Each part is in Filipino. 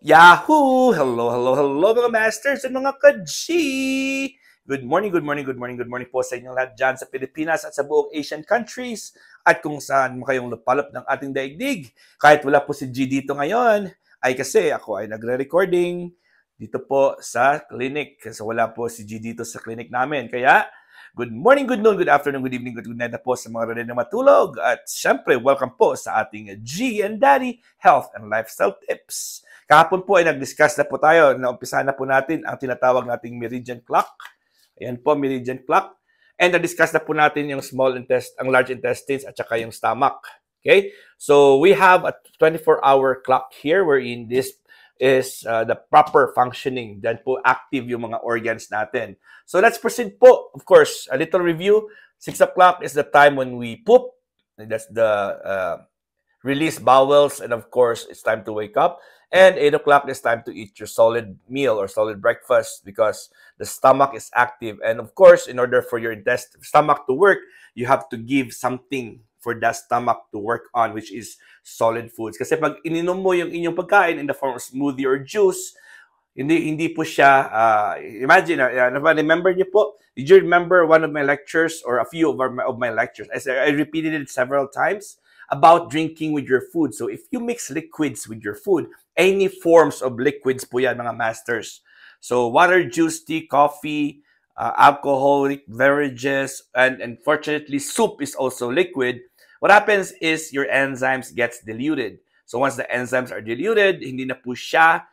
Yahoo! Hello, hello, hello mga masters at mga ka-G! Good morning, good morning, good morning, good morning po sa inyong lahat dyan sa Pilipinas at sa buong Asian countries at kung saan mo kayong lupalop ng ating daigdig. Kahit wala po si G dito ngayon, ay kasi ako ay nagre-recording dito po sa clinic. Kasi wala po si G dito sa clinic namin. Kaya, good morning, good noon, good afternoon, good evening, good night na po sa mga ready na matulog. At syempre, welcome po sa ating G and Daddy Health and Lifestyle Tips. Kahapon po ay nag-discuss na po tayo, naumpisahan na po natin ang tinatawag nating meridian clock. Ayan po, meridian clock. And na-discuss na po natin yung ang large intestines at saka yung stomach. Okay? So we have a 24-hour clock here wherein this is the proper functioning. Then po active yung mga organs natin. So let's proceed po. Of course, a little review. 6 o'clock is the time when we poop. That's the release bowels. And of course, it's time to wake up. And 8 o'clock is time to eat your solid meal or solid breakfast because the stomach is active. And of course, in order for your stomach to work, you have to give something for that stomach to work on, which is solid foods. Kasi pag ininom mo yung inyong pagkain in the form of smoothie or juice, hindi po siya, imagine, remember niyo po, did you remember one of my lectures or a few of my lectures? I repeated it several times about drinking with your food. So if you mix liquids with your food, any forms of liquids po yan, mga masters. So water, juice, tea, coffee, alcoholic beverages, and unfortunately, soup is also liquid. What happens is your enzymes gets diluted. So once the enzymes are diluted, hindi na po siya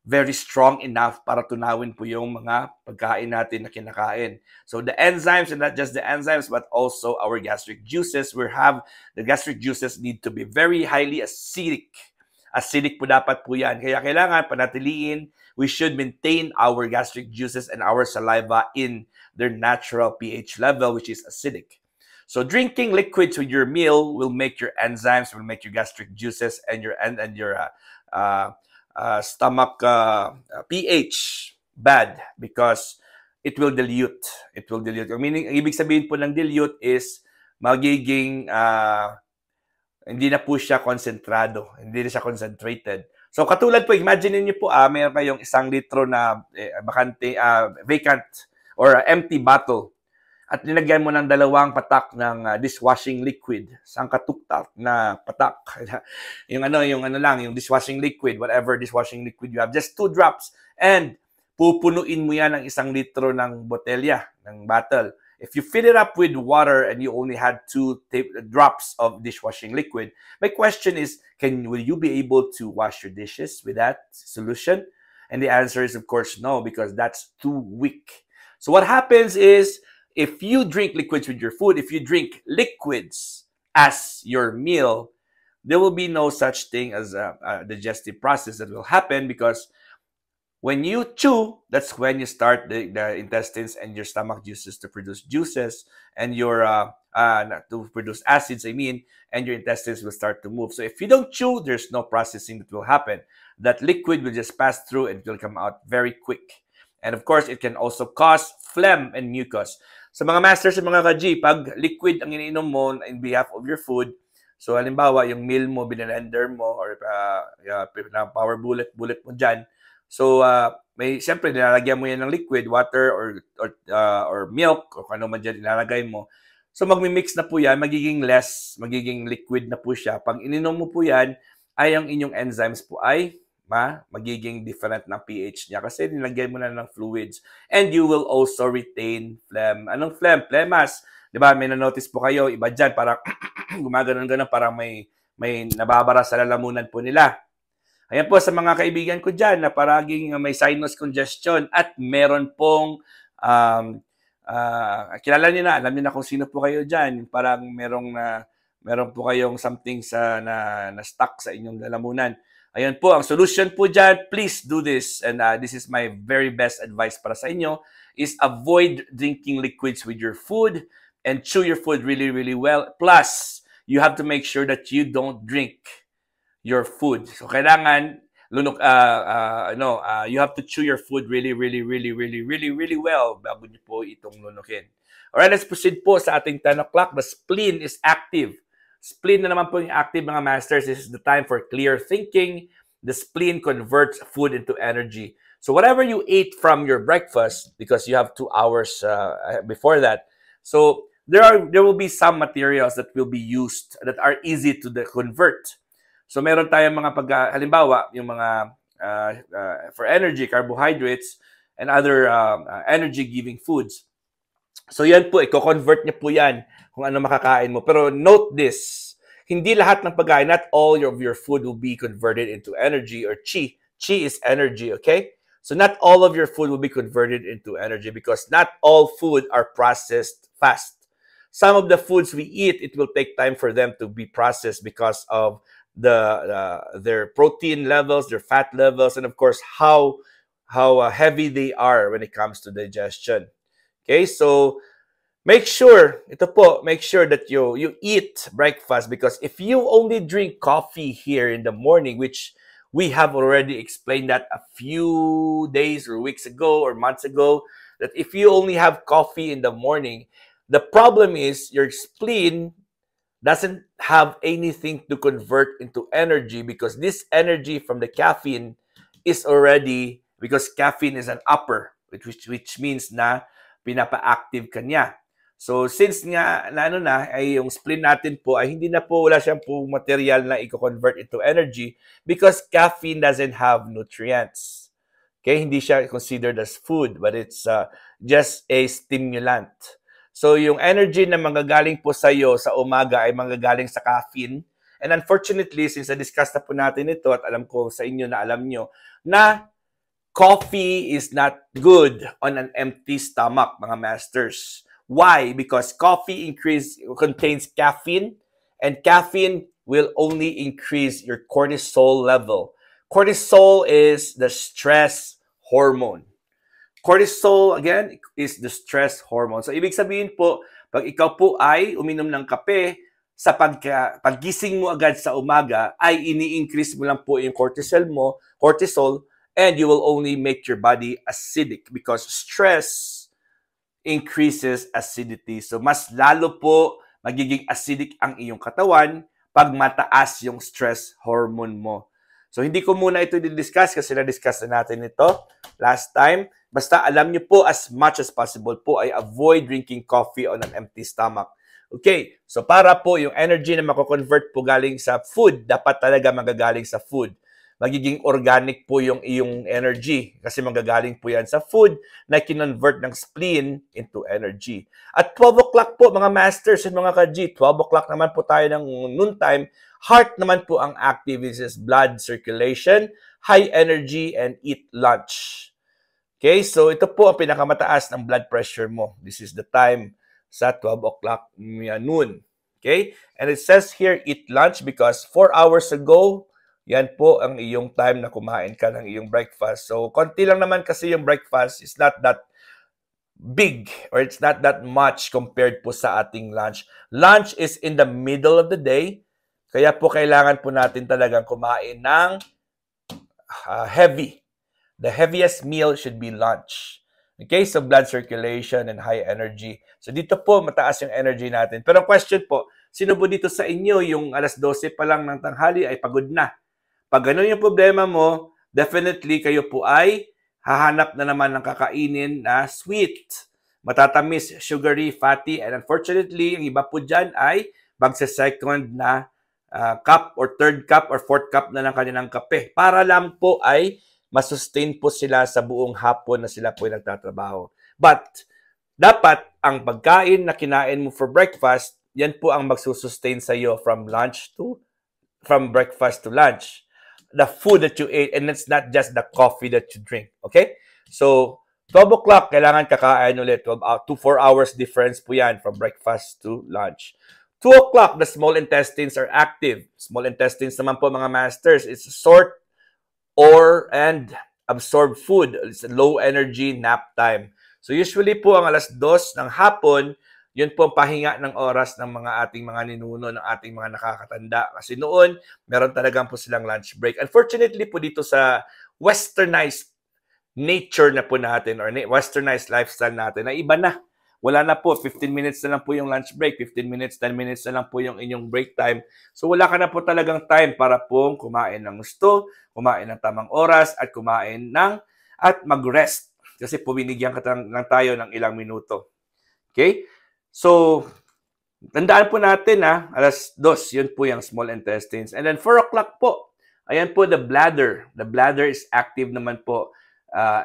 very strong enough para tunawin po yung mga pagkain natin na kinakain. So the enzymes, and not just the enzymes, but also our gastric juices, the gastric juices need to be very highly acidic. Acidic po dapat po yan. Kaya kailangan panatiliin, we should maintain our gastric juices and our saliva in their natural pH level, which is acidic. So drinking liquids with your meal will make your enzymes, will make your gastric juices and your stomach pH bad because it will dilute. It will dilute. Meaning, ibig sabihin po ng dilute is magiging hindi na po siya konsentrado, hindi na siya concentrated. So katulad po, imagine niyo po, mayroon kayong 1 litro na vacant or empty bottle at nilagyan mo ng 2 patak ng dishwashing liquid, isang katuktak na patak. yung dishwashing liquid, whatever dishwashing liquid you have, just 2 drops and pupunuin mo yan ng 1 litro ng botelya, ng bottle. If you fill it up with water and you only had 2 drops of dishwashing liquid, my question is, will you be able to wash your dishes with that solution? And the answer is, of course, no, because that's too weak. So what happens is, if you drink liquids with your food, if you drink liquids as your meal, there will be no such thing as a digestive process that will happen because when you chew, that's when you start the intestines and your stomach juices to produce juices and to produce acids, and your intestines will start to move. So if you don't chew, there's no processing that will happen. That liquid will just pass through and it will come out very quick. And of course, it can also cause phlegm and mucus. Sa mga masters at mga ka-G, pag liquid ang iniinom mo in behalf of your food, so halimbawa, yung meal mo, binalender mo, or power bullet mo dyan, so, siyempre, nilalagyan mo yan ng liquid, water, or milk, o kung ano man dyan nilalagay mo. So, magmi-mix na po yan, magiging liquid na po siya. Pag ininom mo po yan, ay ang inyong enzymes po ay magiging different ng pH niya kasi nilagyan mo na ng fluids. And you will also retain phlegm. Anong phlegm? Phlegmas. Diba, may na-notice po kayo, iba dyan, parang gumaganon-ganon, parang may nababara sa lalamunan po nila. Ayan po sa mga kaibigan ko dyan na paraging may sinus congestion at meron pong, kilala niyo na, alam niyo na kung sino po kayo dyan. Parang meron po kayong something na stuck sa inyong lalamunan. Ayan po, ang solution po dyan, please do this. And this is my very best advice para sa inyo, is avoid drinking liquids with your food and chew your food really, really well. Plus, you have to make sure that you don't drink your food. So kailangan you have to chew your food really, really, really, really, really, really well bago niyo po itong lunukin. Alright, let's proceed po sa ating 10 o'clock. The spleen is active. Spleen na naman po yung active, mga masters. This is the time for clear thinking the spleen converts food into energy. So whatever you ate from your breakfast, because you have 2 hours before that, so there will be some materials that will be used that are easy to convert. So meron tayong mga halimbawa, yung mga for energy, carbohydrates, and other energy-giving foods. So yan po, i-convert niya po yan kung ano makakain mo. Pero note this, hindi lahat ng pagkain, not all of your food will be converted into energy or chi. Chi is energy, okay? So not all of your food will be converted into energy because not all food are processed fast. Some of the foods we eat, it will take time for them to be processed because of their protein levels, their fat levels, and of course, how heavy they are when it comes to digestion. Okay, so make sure that you eat breakfast, because if you only drink coffee here in the morning, which we have already explained that a few days or weeks ago or months ago, that if you only have coffee in the morning, the problem is your spleen doesn't have anything to convert into energy, because this energy from the caffeine is already, because caffeine is an upper, which means na pinapa-active ka niya. So since nga ay yung spleen natin po ay hindi na po, wala siyang po material na i-convert into energy because caffeine doesn't have nutrients. Okay, hindi siya considered as food, but it's just a stimulant. So yung energy na manggagaling po sa iyo sa umaga ay manggagaling sa caffeine. And unfortunately, since na-discuss na po natin ito at alam ko sa inyo na alam nyo na coffee is not good on an empty stomach, mga masters. Why? Because coffee contains caffeine, and caffeine will only increase your cortisol level. Cortisol is the stress hormone. Cortisol, again, is the stress hormone. So, ibig sabihin po, pag ikaw po ay uminom ng kape, sa paggising mo agad sa umaga, ay ini-increase mo lang po yung cortisol, and you will only make your body acidic because stress increases acidity. So, mas lalo po magiging acidic ang iyong katawan pag mataas yung stress hormone mo. So, hindi ko muna ito i-discuss kasi na-discuss na natin ito last time. Basta alam nyo po, as much as possible po ay avoid drinking coffee on an empty stomach. Okay, so para po yung energy na mako-convert po galing sa food, dapat talaga magagaling sa food. Magiging organic po yung iyong energy kasi magagaling po yan sa food na kinonvert ng spleen into energy. At 12 o'clock po, mga masters and mga ka-G, 12 o'clock naman po tayo ng noontime. Heart naman po ang activities, blood circulation, high energy, and eat lunch. Okay, so ito po ang pinakamataas ng blood pressure mo. This is the time sa 12 o'clock noon. Okay, and it says here, eat lunch because 4 hours ago, yan po ang iyong time na kumain ka ng iyong breakfast. So, konti lang naman kasi yung breakfast is not that big or it's not that much compared po sa ating lunch. Lunch is in the middle of the day, kaya po kailangan po natin talagang kumain ng heavy. The heaviest meal should be lunch. Okay, so blood circulation and high energy. So dito po, mataas yung energy natin. Pero question po, sino po dito sa inyo yung alas 12 pa lang ng tanghali ay pagod na? Pag ganun yung problema mo, definitely kayo po ay hahanap na naman ng kakainin na sweet, matatamis, sugary, fatty, and unfortunately, yung iba po dyan ay magsa-second na cup or third cup or fourth cup na ng kanilang kape para lang po ay masustain po sila sa buong hapon na sila po ay nagtatrabaho. But, dapat ang pagkain na kinain mo for breakfast, yan po ang magsusustain sa iyo from breakfast to lunch. The food that you ate, and it's not just the coffee that you drink. Okay? So, 12 o'clock, kailangan kakain ulit. 4 hours difference po yan from breakfast to lunch. 2 o'clock, the small intestines are active. Small intestines naman po, mga masters, it's sort and absorb food. It's a low energy nap time. So usually po ang alas 2 ng hapon, yun po ang pahinga ng oras ng ating mga ninuno, ng ating mga nakakatanda. Kasi noon, meron talagang po silang lunch break. Unfortunately po dito sa westernized nature na po natin or westernized lifestyle natin, na iba na. Wala na po, 15 minutes na lang po yung lunch break, 15 minutes, 10 minutes na lang po yung inyong break time. So wala ka na po talagang time para pong kumain ng gusto, kumain ng tamang oras, at at mag-rest. Kasi puminigyan ka lang tayo ng ilang minuto. Okay? So, tandaan po natin 2:00, yun po yung small intestines. And then 4 o'clock po, ayan po the bladder. The bladder is active naman po.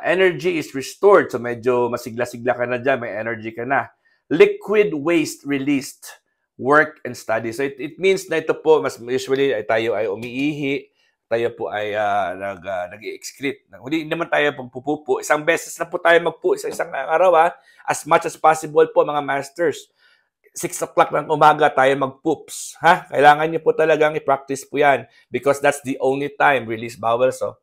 Energy is restored. So medyo masigla-sigla ka na dyan, may energy ka na. Liquid waste released, work and study. So it means na ito po, mas usually tayo ay umiihi, tayo po ay nag-excrete. Hindi naman tayo pagpupupo. Isang beses na po tayo magpo sa isang araw. As much as possible po mga masters. 6 o'clock ng umaga tayo mag-poops. Kailangan niyo po talagang i-practice po yan because that's the only time release bowels. So,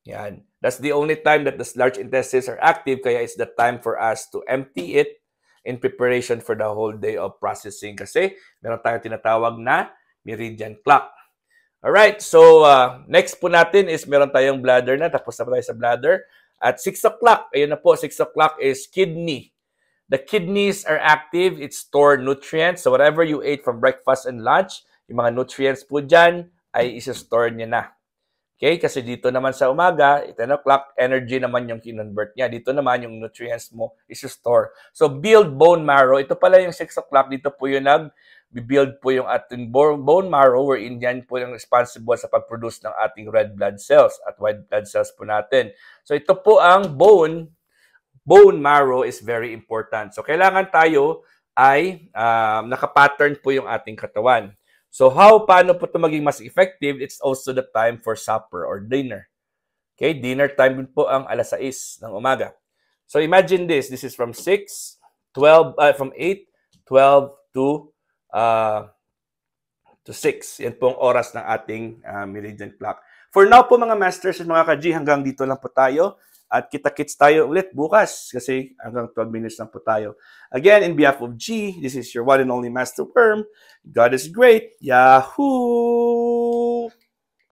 yan. That's the only time that the large intestines are active, kaya it's the time for us to empty it in preparation for the whole day of processing kasi meron tayong tinatawag na meridian clock. Alright, so next po natin is meron tayong bladder na, tapos na po tayo sa bladder. At 6 o'clock, ayun na po, 6 o'clock is kidney. The kidneys are active. It store nutrients. So whatever you ate from breakfast and lunch, yung mga nutrients po dyan ay isa-store niya na. Okay? Kasi dito naman sa umaga, 10 o'clock, energy naman yung kinonvert niya. Dito naman yung nutrients mo isa-store. So build bone marrow. Ito pala yung 6 o'clock. Dito po yung nag-build po yung ating bone marrow wherein yan po yung responsible sa pag-produce ng ating red blood cells at white blood cells po natin. So ito po ang bone marrow is very important. So, kailangan tayo ay nakapattern po yung ating katawan. So, paano po ito maging mas effective? It's also the time for supper or dinner. Okay, dinner time din po ang 6:00 ng umaga. So, imagine this. This is from 8, 12 to 6. Yan po ang oras ng ating meridian clock. For now po mga masters at mga ka-G, hanggang dito lang po tayo. At kita-kits tayo ulit bukas kasi hanggang 12 minutes lang po tayo. Again, in behalf of G, this is your one and only Master Worm. God is great. Yahoo!